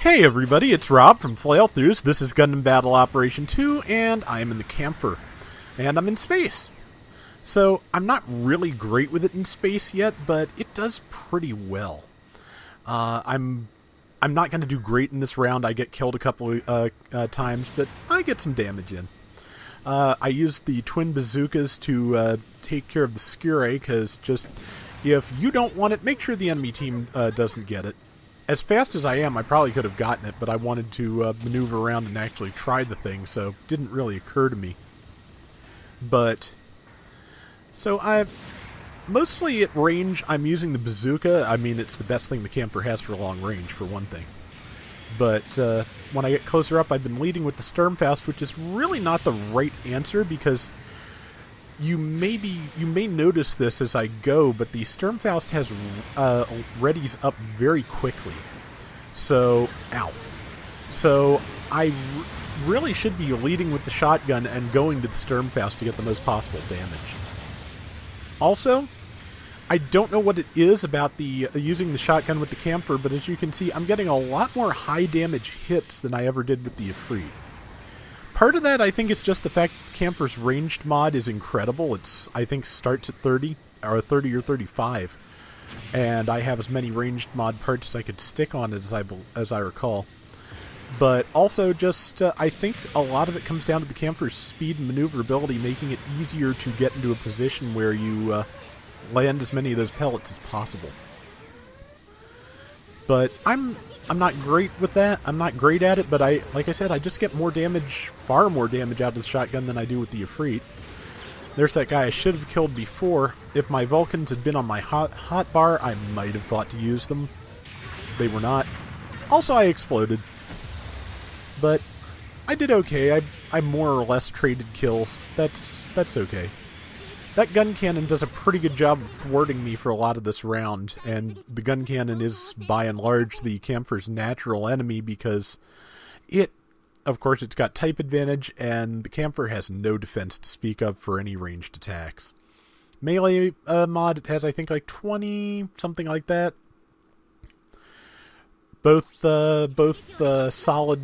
Hey everybody, it's Rob from Flailthroughs. This is Gundam Battle Operation 2, and I'm in the Kampfer. And I'm in space. So, I'm not really great with it in space yet, but it does pretty well. I'm not going to do great in this round. I get killed a couple of times, but I get some damage in. I used the twin bazookas to take care of the Skure, because just, if you don't want it, make sure the enemy team doesn't get it. As fast as I am, I probably could have gotten it, but I wanted to maneuver around and actually try the thing, so it didn't really occur to me. But, so mostly at range, I'm using the bazooka. I mean, it's the best thing the Kampfer has for long range, for one thing. But when I get closer up, I've been leading with the Sturmfaust, which is really not the right answer, because you may notice this as I go, but the Sturmfaust has readies up very quickly. So, ow. So, I really should be leading with the shotgun and going to the Sturmfaust to get the most possible damage. Also, I don't know what it is about the using the shotgun with the Kampfer, but as you can see, I'm getting a lot more high damage hits than I ever did with the Ifrit. Part of that, I think, is just the fact that Kampfer's ranged mod is incredible. It's, I think, starts at 30 or 35, and I have as many ranged mod parts as I could stick on it as I recall. But also, just I think a lot of it comes down to the Kampfer's speed and maneuverability, making it easier to get into a position where you land as many of those pellets as possible. But I'm not great with that. I'm not great at it, but like I said, I just get more damage, far more damage out of the shotgun than I do with the Ifrit. There's that guy I should have killed before. If my Vulcans had been on my hot bar, I might have thought to use them. They were not. Also, I exploded. But I did okay. I more or less traded kills. That's okay. That gun cannon does a pretty good job of thwarting me for a lot of this round, and the gun cannon is, by and large, the Kampfer's natural enemy because of course, it's got type advantage, and the Kampfer has no defense to speak of for any ranged attacks. Melee mod, it has, I think, like 20, something like that. Both solid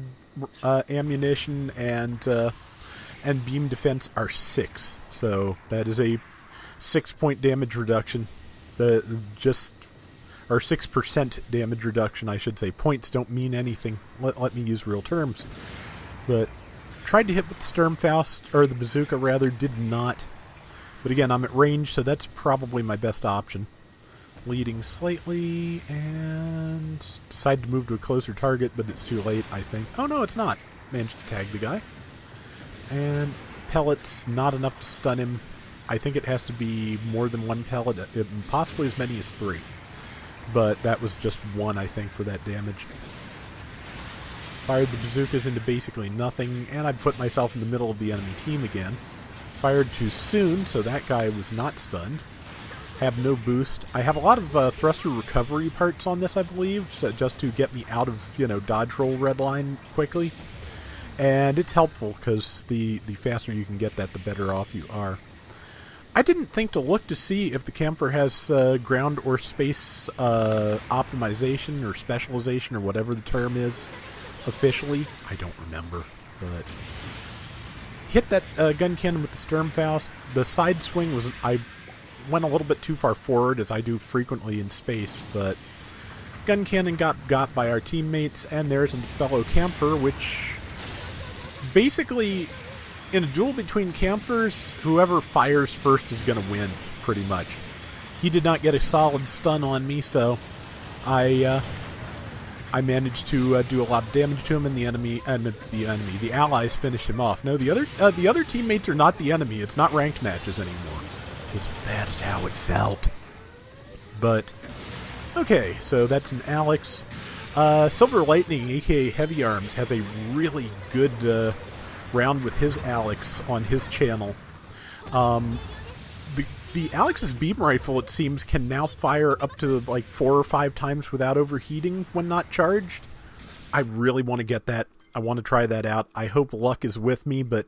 ammunition and beam defense are 6, so that is a 6-point damage reduction. Or 6% damage reduction, I should say. Points don't mean anything. Let me use real terms. But tried to hit with the Sturmfaust, or the bazooka rather, did not. But again, I'm at range, so that's probably my best option. Leading slightly, and decide to move to a closer target, but it's too late, I think. Oh no, it's not. Managed to tag the guy. And pellets, not enough to stun him. I think it has to be more than one pellet, possibly as many as 3. But that was just 1, I think, for that damage. Fired the bazookas into basically nothing, and I put myself in the middle of the enemy team again. Fired too soon, so that guy was not stunned. Have no boost. I have a lot of thruster recovery parts on this, I believe, so just to get me out of, dodge roll red line quickly. And it's helpful, because the faster you can get that, the better off you are. I didn't think to look to see if the Kampfer has ground or space optimization or specialization or whatever the term is officially. I don't remember, but hit that gun cannon with the Sturmfaust. The side swing was... I went a little bit too far forward, as I do frequently in space, but gun cannon got by our teammates, and there's a fellow Kampfer, which... Basically, in a duel between Kampfers, whoever fires first is going to win, pretty much. He did not get a solid stun on me, so I managed to do a lot of damage to him, and the allies finished him off. No, the other teammates are not the enemy. It's not ranked matches anymore. That is how it felt. But okay, so that's an Alex. Silver Lightning, aka Heavy Arms, has a really good round with his Alex on his channel. The Alex's beam rifle, it seems, can now fire up to like 4 or 5 times without overheating when not charged. I really want to get that. I want to try that out. I hope luck is with me, but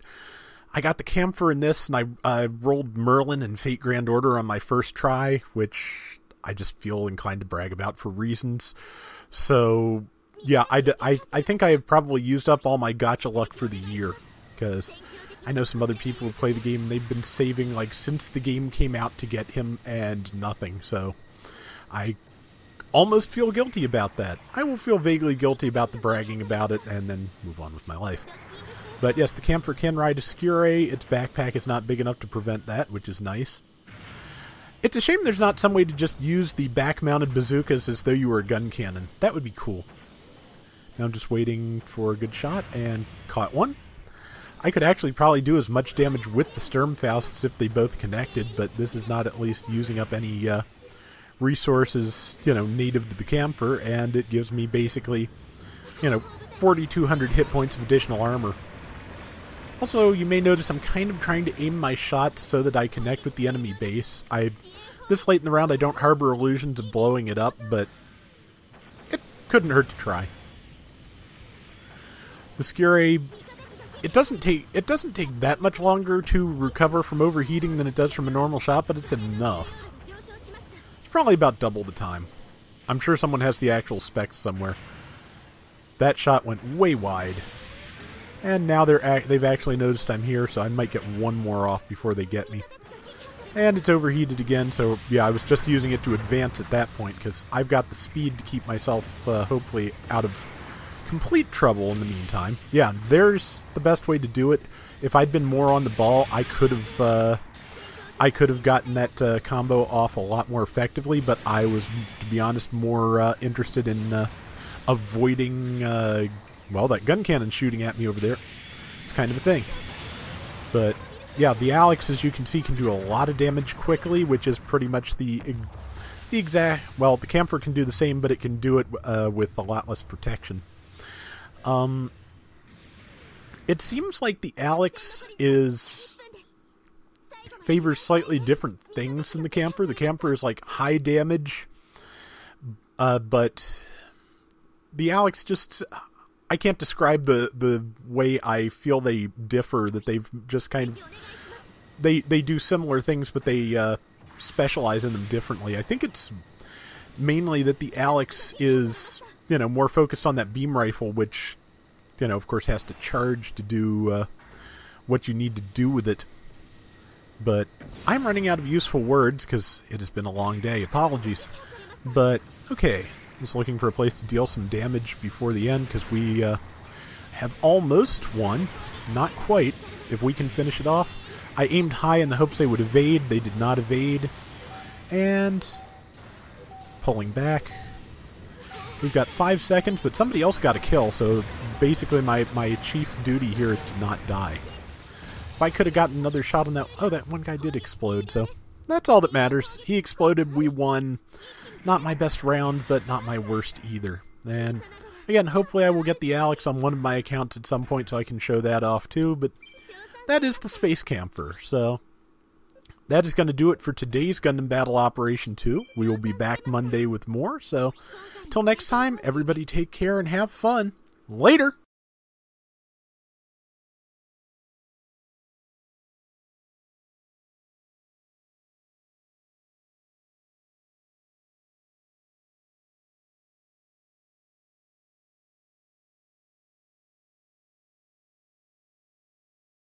I got the Kampfer in this, and I rolled Merlin and Fate Grand Order on my first try, which I just feel inclined to brag about for reasons. So, Yeah, I think I have probably used up all my gacha luck for the year, because I know some other people who play the game, and they've been saving, like, since the game came out to get him, and nothing, so I almost feel guilty about that. I will feel vaguely guilty about the bragging about it, and then move on with my life. But yes, the Kampfer can ride a Skure. Its backpack is not big enough to prevent that, which is nice. It's a shame there's not some way to just use the back-mounted bazookas as though you were a gun cannon. That would be cool. Now I'm just waiting for a good shot, and caught one. I could actually probably do as much damage with the Sturmfausts if they both connected, but this is not at least using up any resources, native to the Kampfer, and it gives me basically, 4,200 hit points of additional armor. Also, you may notice I'm kind of trying to aim my shots so that I connect with the enemy base. This late in the round, I don't harbor illusions of blowing it up, but it couldn't hurt to try. The Skure, it doesn't take that much longer to recover from overheating than it does from a normal shot, but it's enough. It's probably about double the time. I'm sure someone has the actual specs somewhere. That shot went way wide. And now they've actually noticed I'm here, so I might get one more off before they get me. And it's overheated again, so yeah, I was just using it to advance at that point, because I've got the speed to keep myself, hopefully, out of complete trouble in the meantime. Yeah, there's the best way to do it. If I'd been more on the ball, I could have gotten that combo off a lot more effectively, but I was, to be honest, more interested in avoiding, that gun cannon shooting at me over there. It's kind of a thing. But yeah, the Alex, as you can see, can do a lot of damage quickly, which is pretty much the exact... Well, the Kampfer can do the same, but it can do it with a lot less protection. It seems like the Alex favors slightly different things than the Kampfer. The Kampfer is like high damage, but the Alex just... I can't describe the way I feel they differ, that they've just kind of... They do similar things, but they specialize in them differently. I think it's mainly that the Alex is, more focused on that beam rifle, which, of course has to charge to do what you need to do with it. But I'm running out of useful words because it has been a long day. Apologies. But, okay. Just looking for a place to deal some damage before the end, because we have almost won. Not quite, if we can finish it off. I aimed high in the hopes they would evade. They did not evade. And pulling back. We've got 5 seconds, but somebody else got a kill, so basically my chief duty here is to not die. If I could have gotten another shot on that... Oh, that one guy did explode, so that's all that matters. He exploded, we won. Not my best round, but not my worst either. And again, hopefully I will get the Alex on one of my accounts at some point so I can show that off too, but that is the Space Kampfer. So that is going to do it for today's Gundam Battle Operation 2. We will be back Monday with more, so till next time, everybody take care and have fun. Later!